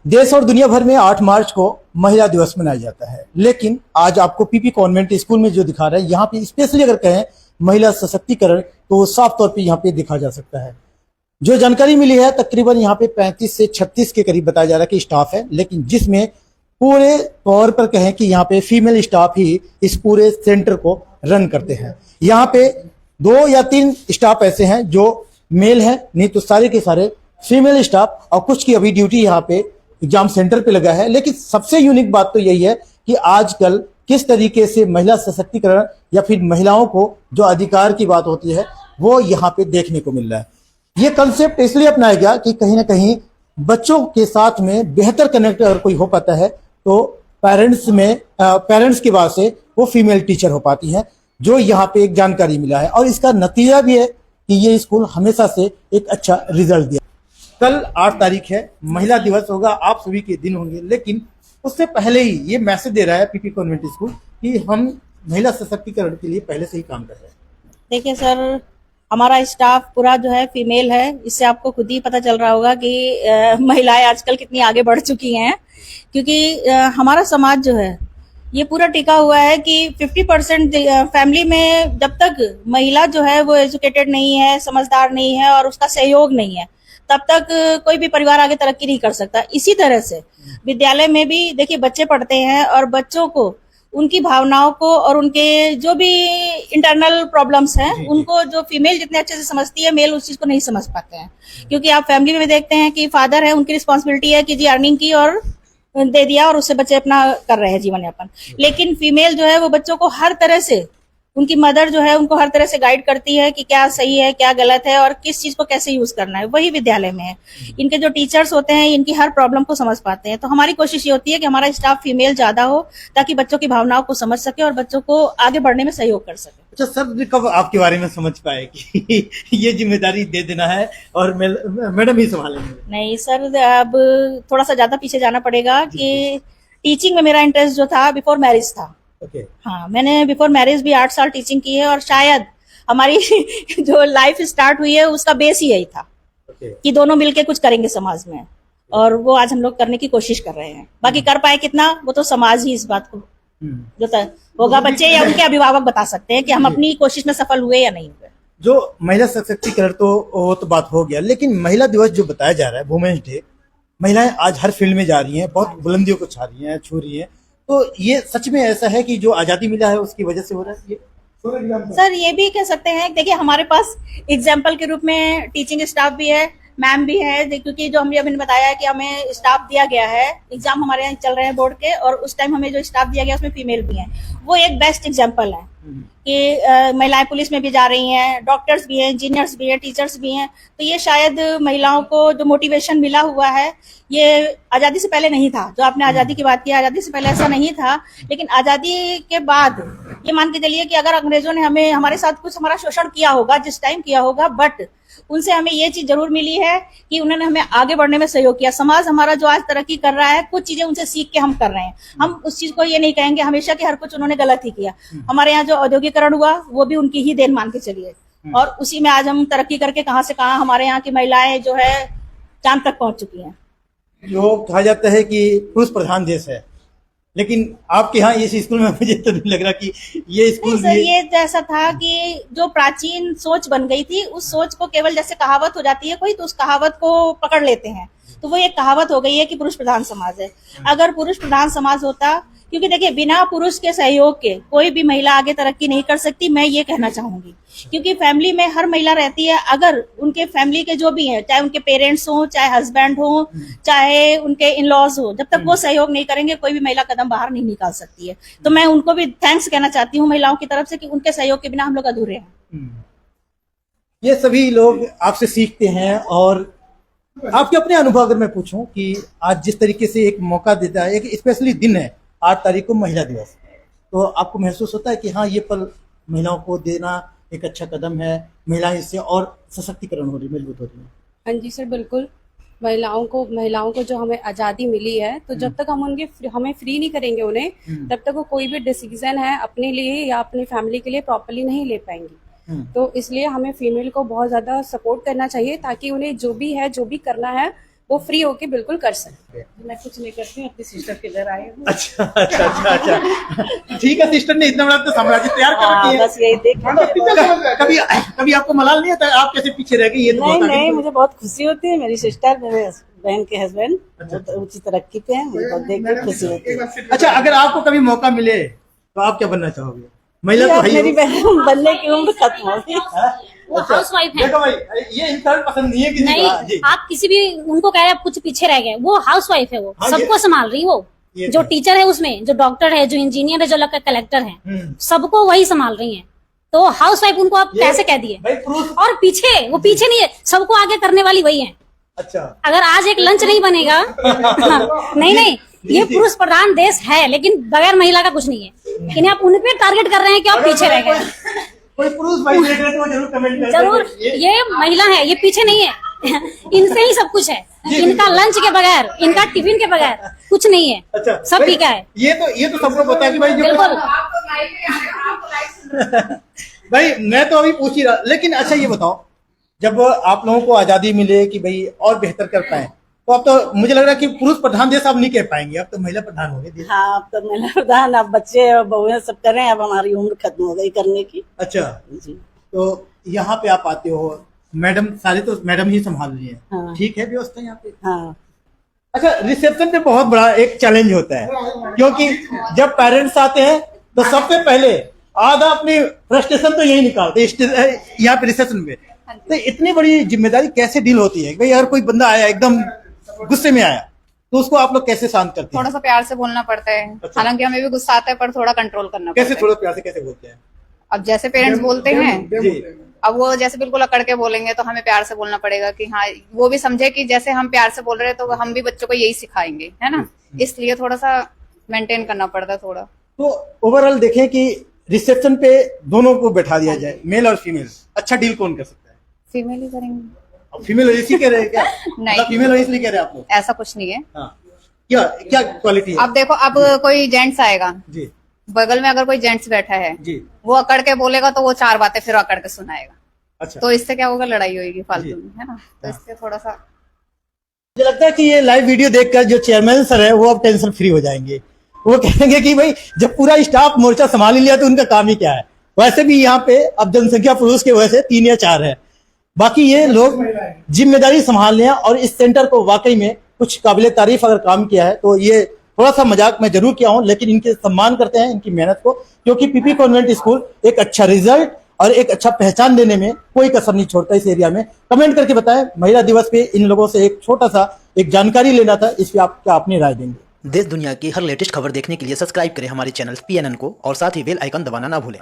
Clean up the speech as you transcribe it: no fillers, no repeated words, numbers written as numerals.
देश और दुनिया भर में 8 मार्च को महिला दिवस मनाया जाता है, लेकिन आज आपको पीपी कॉन्वेंट स्कूल में जो दिखा रहा है, यहाँ पे स्पेशली अगर कहें महिला सशक्तिकरण तो साफ तौर पे यहाँ पे देखा जा सकता है। जो जानकारी मिली है तकरीबन यहाँ पे 35 से 36 के करीब बताया जा रहा है कि स्टाफ है, लेकिन जिसमें पूरे तौर पर कहें कि यहाँ पे फीमेल स्टाफ ही इस पूरे सेंटर को रन करते हैं। यहाँ पे 2 या 3 स्टाफ ऐसे हैं जो मेल हैं, नहीं तो सारे के सारे फीमेल स्टाफ, और कुछ की अभी ड्यूटी यहाँ पे एग्जाम सेंटर पे लगा है। लेकिन सबसे यूनिक बात तो यही है कि आजकल किस तरीके से महिला सशक्तिकरण या फिर महिलाओं को जो अधिकार की बात होती है वो यहाँ पे देखने को मिल रहा है। ये कंसेप्ट इसलिए अपनाया गया कि कहीं ना कहीं बच्चों के साथ में बेहतर कनेक्ट अगर कोई हो पाता है तो पेरेंट्स की बात से वो फीमेल टीचर हो पाती हैं, जो यहाँ पे एक जानकारी मिला है। और इसका नतीजा भी है कि ये स्कूल हमेशा से एक अच्छा रिजल्ट दिया। कल 8 तारीख है, महिला दिवस होगा, आप सभी के दिन होंगे, लेकिन उससे पहले ही ये मैसेज दे रहा है पीपी कॉन्वेंट स्कूल कि हम महिला सशक्तिकरण के लिए पहले से ही काम कर रहे हैं। देखिए सर, हमारा स्टाफ पूरा जो है फीमेल है। इससे आपको खुद ही पता चल रहा होगा कि महिलाएं आजकल कितनी आगे बढ़ चुकी हैं, क्योंकि हमारा समाज जो है ये पूरा टिका हुआ है कि 50% फैमिली में जब तक महिला जो है वो एजुकेटेड नहीं है, समझदार नहीं है और उसका सहयोग नहीं है, तब तक कोई भी परिवार आगे तरक्की नहीं कर सकता। इसी तरह से विद्यालय में भी देखिए बच्चे पढ़ते हैं और बच्चों को उनकी भावनाओं को और उनके जो भी इंटरनल प्रॉब्लम्स हैं उनको जो फीमेल जितने अच्छे से समझती है, मेल उस चीज को नहीं समझ पाते हैं। क्योंकि आप फैमिली में देखते हैं कि फादर है, उनकी रिस्पॉन्सिबिलिटी है कि जी अर्निंग की और दे दिया और उससे बच्चे अपना कर रहे हैं जीवन यापन। लेकिन फीमेल जो है वो बच्चों को हर तरह से, उनकी मदर जो है उनको हर तरह से गाइड करती है कि क्या सही है क्या गलत है और किस चीज को कैसे यूज करना है। वही विद्यालय में है। इनके जो टीचर्स होते हैं इनकी हर प्रॉब्लम को समझ पाते हैं। तो हमारी कोशिश ये होती है कि हमारा स्टाफ फीमेल ज्यादा हो ताकि बच्चों की भावनाओं को समझ सके और बच्चों को आगे बढ़ने में सहयोग कर सके। अच्छा सर, कब आपके बारे में समझ पाए कि ये जिम्मेदारी दे देना है और मैडम ही संभालेंगे? नहीं सर, अब थोड़ा सा ज्यादा पीछे जाना पड़ेगा कि टीचिंग में मेरा इंटरेस्ट जो था बिफोर मैरिज था। Okay. हाँ, मैंने बिफोर मैरिज भी 8 साल टीचिंग की है और शायद हमारी जो लाइफ स्टार्ट हुई है उसका बेस ही यही था कि दोनों मिलके कुछ करेंगे समाज में, और वो आज हम लोग करने की कोशिश कर रहे हैं। बाकी कर पाए कितना वो तो समाज ही इस बात को जो होगा, बच्चे या उनके अभिभावक बता सकते हैं कि हम अपनी कोशिश में सफल हुए या नहीं हुए। जो महिला सशक्तिकरण तो वो तो बात हो गया, लेकिन महिला दिवस जो बताया जा रहा है, वुमेन्स डे, महिलाएं आज हर फील्ड में जा रही हैं, बहुत बुलंदियों को छा रही हैं, छू रही हैं। तो ये सच में ऐसा है कि जो आजादी मिला है उसकी वजह से हो रहा है ये? सर ये भी कह सकते हैं। देखिए हमारे पास एग्जाम्पल के रूप में टीचिंग स्टाफ भी है, मैम भी है, क्योंकि जो हमने अभी बताया है कि हमें स्टाफ दिया गया है, एग्जाम हमारे यहाँ चल रहे हैं बोर्ड के, और उस टाइम हमें जो स्टाफ दिया गया उसमें फीमेल भी है। वो एक बेस्ट एग्जाम्पल है कि महिलाएं पुलिस में भी जा रही हैं, डॉक्टर्स भी हैं, इंजीनियर्स भी हैं, टीचर्स भी हैं। तो ये शायद महिलाओं को जो मोटिवेशन मिला हुआ है ये आजादी से पहले नहीं था। जो आपने आजादी की बात की, आजादी से पहले ऐसा नहीं था, लेकिन आजादी के बाद ये मान के चलिए कि अगर अंग्रेजों ने हमारे साथ कुछ हमारा शोषण किया होगा, जिस टाइम किया होगा, बट उनसे हमें ये चीज जरूर मिली है कि उन्होंने हमें आगे बढ़ने में सहयोग किया। समाज हमारा जो आज तरक्की कर रहा है, कुछ चीजें उनसे सीख के हम कर रहे हैं। हम उस चीज को ये नहीं कहेंगे हमेशा कि हर कुछ उन्होंने गलत ही किया। हमारे यहाँ जो औद्योगिकरण हुआ वो भी उनकी ही देन मान के चलिए, और उसी में आज हम तरक्की करके कहाँ से कहाँ हमारे यहाँ की महिलाएं जो है चांद तक पहुंच चुकी हैं। जो कहा जाता है कि पुरुष प्रधान देश है, लेकिन आपके यहाँ इस स्कूल में मुझे तो नहीं लग रहा कि ये स्कूल सर ये जैसा था कि जो प्राचीन सोच बन गई थी, उस सोच को केवल जैसे कहावत हो जाती है कोई, तो उस कहावत को पकड़ लेते हैं। तो वो एक कहावत हो गई है कि पुरुष प्रधान समाज है। अगर पुरुष प्रधान समाज होता, क्योंकि देखिए बिना पुरुष के सहयोग के कोई भी महिला आगे तरक्की नहीं कर सकती, मैं ये कहना चाहूंगी। क्योंकि फैमिली में हर महिला रहती है, अगर उनके फैमिली के जो भी हैं, चाहे उनके पेरेंट्स हो, चाहे हस्बैंड हो, चाहे उनके इन लॉज हो, जब तक वो सहयोग नहीं करेंगे कोई भी महिला कदम बाहर नहीं निकाल सकती है। तो मैं उनको भी थैंक्स कहना चाहती हूँ महिलाओं की तरफ से कि उनके सहयोग के बिना हम लोग अधूरे हैं। ये सभी लोग आपसे सीखते हैं। और आपके अपने अनुभव अगर मैं पूछूं कि आज जिस तरीके से एक मौका देता है, एक स्पेशली दिन है 8 तारीख को महिला दिवस, तो आपको महसूस होता है कि हाँ ये पल महिलाओं को देना एक अच्छा कदम है, महिलाएं इससे और सशक्तिकरण हो रही, मजबूत हो रही है? हाँ जी सर, बिल्कुल। महिलाओं को जो हमें आज़ादी मिली है, तो जब तक हमें फ्री नहीं करेंगे उन्हें, तब तक वो कोई भी डिसीजन है अपने लिए या अपनी फैमिली के लिए प्रॉपर्ली नहीं ले पाएंगी। तो इसलिए हमें फीमेल को बहुत ज़्यादा सपोर्ट करना चाहिए ताकि उन्हें जो भी करना है वो फ्री होके बिल्कुल कर सकते। मैं कुछ नहीं करती हूँ, अपनी सिस्टर के घर आई हूँ। अच्छा अच्छा अच्छा अच्छा, ठीक है। सिस्टर ने इतना बड़ा तो साम्राज्य तैयार कर रखी है। बस यही देख। कभी कभी आपको मलाल नहीं आता आप कैसे पीछे रह गई? ये तो नहीं बहुत आगे नहीं, की- मुझे बहुत खुशी होती है। मेरी सिस्टर, मेरे बहन के हस्बैंड ऊंची तरक्की पे हैं, मुझे बहुत देख के खुशी होती है। अच्छा, अगर आपको कभी मौका मिले तो आप क्या बनना चाहोगे? महिला तो अब है ही मेरी हो। बहन बनने की उम्र खत्म हो गई। वो हाउस वाइफ है। देखो भाई, ये इंसान पसंद नहीं है किसी नहीं, को। हाँ, जी। आप किसी भी उनको कह रहे हैं आप कुछ पीछे रह गए, वो हाउस वाइफ है, वो हाँ, सबको संभाल रही वो। ये जो तो- टीचर है उसमें, जो डॉक्टर है, जो इंजीनियर है, जो कलेक्टर है, हम्म। सबको वही संभाल रही है। तो हाउस वाइफ उनको आप ये- कैसे कह दिए? भाई पुरुष। और पीछे, वो पीछे नहीं है, सबको आगे करने वाली वही है। अच्छा, अगर आज एक लंच नहीं बनेगा नहीं नहीं, ये जी। पुरुष प्रधान देश है, लेकिन बगैर महिला का कुछ नहीं है। लेकिन आप उन पे टारगेट कर रहे हैं कि आप पीछे रह गए। कोई पुरुष भाई देख रहे तो जरूर कमेंट करें। जरूर, ये महिला है, ये पीछे नहीं है। इनसे ही सब कुछ है। इनका लंच के बगैर, इनका टिफिन के बगैर कुछ नहीं है। अच्छा, सब भाई, फीका है। ये तो सबको पता है कि भाई जो बिल्कुल। भाई मैं तो अभी पूछ ही रहा, लेकिन अच्छा ये बताओ, जब आप लोगों को आजादी मिले कि भाई और बेहतर कर पाए, तो अब तो मुझे लग रहा है कि पुरुष प्रधान देश आप नहीं कह पाएंगे, अब तो महिला प्रधान हो गए देश। हाँ, अब तो महिला प्रधान, अब बच्चे और बहुएं सब कर रहे हैं। अब हमारी उम्र खत्म हो गई करने की। अच्छा, जी तो यहाँ पे आप आते हो, मैडम सारे तो मैडम ही संभाल रही है। हाँ। ठीक है व्यवस्था यहाँ पे। हाँ अच्छा, रिसेप्शन पे बहुत बड़ा एक चैलेंज होता है, क्योंकि जब पेरेंट्स आते हैं तो सबसे पहले आधा अपनी फ्रस्ट्रेशन तो यही निकालते हैं यहाँ पे रिसेप्शन पे। तो इतनी बड़ी जिम्मेदारी कैसे डील होती है? भाई अगर कोई बंदा आया एकदम गुस्से में आया, तो उसको आप लोग कैसे शांत करते थोड़ा हैं? सा प्यार से बोलना पड़ता है। अच्छा। हालांकि हमें भी गुस्सा आता है, पर थोड़ा कंट्रोल करना पड़ता कैसे है। थोड़ा प्यार से कैसे बोलते हैं? अब जैसे पेरेंट्स बोलते हैं, जी, अब वो जैसे बिल्कुल अकड़ के बोलेंगे तो हमें प्यार से बोलना पड़ेगा कि हाँ, वो भी समझे कि जैसे हम प्यार से बोल रहे हैं तो हम भी बच्चों को यही सिखाएंगे, है ना। इसलिए थोड़ा सा मेंटेन करना पड़ता है थोड़ा। तो ओवरऑल देखें कि रिसेप्शन पे दोनों को बैठा दिया जाए, मेल और फीमेल, अच्छा डील कौन कर सकता है? फीमेल ही करेंगे। फीमेल इसी कह रहे हैं क्या? नहीं। मतलब फीमेल इसलिए कह रहे हैं आप लोग? ऐसा कुछ नहीं है। हाँ, क्या क्या क्वालिटी है? अब देखो, अब कोई जेंट्स आएगा, जी बगल में अगर कोई जेंट्स बैठा है, जी, वो अकड़ के बोलेगा तो वो चार बातें फिर अकड़ के सुनाएगा, अच्छा। तो इससे क्या होगा, लड़ाई होगी फालतू जी। में, है ना। तो इससे थोड़ा सा मुझे लगता है कि ये लाइव वीडियो देखकर जो चेयरमैन सर है वो अब टेंशन फ्री हो जाएंगे। वो कहेंगे कि भाई जब पूरा स्टाफ मोर्चा संभाल लिया तो उनका काम ही क्या है। वैसे भी यहाँ पे अब जनसंख्या पुरुष के वजह से 3 या 4 है, बाकी ये लोग जिम्मेदारी संभाल रहे हैं। और इस सेंटर को वाकई में कुछ काबिले तारीफ अगर काम किया है, तो ये थोड़ा सा मजाक मैं जरूर किया हूँ, लेकिन इनके सम्मान करते हैं इनकी मेहनत को, क्योंकि पीपी कॉन्वेंट स्कूल एक अच्छा रिजल्ट और एक अच्छा पहचान देने में कोई कसर नहीं छोड़ता इस एरिया में। कमेंट करके बताएं, महिला दिवस पे इन लोगों से एक छोटा सा एक जानकारी लेना था, इस पे आप क्या अपनी राय देंगे? देश दुनिया की हर लेटेस्ट खबर देखने के लिए सब्सक्राइब करें हमारे चैनल PNN को और साथ ही बेल आइकन दबाना ना भूलें।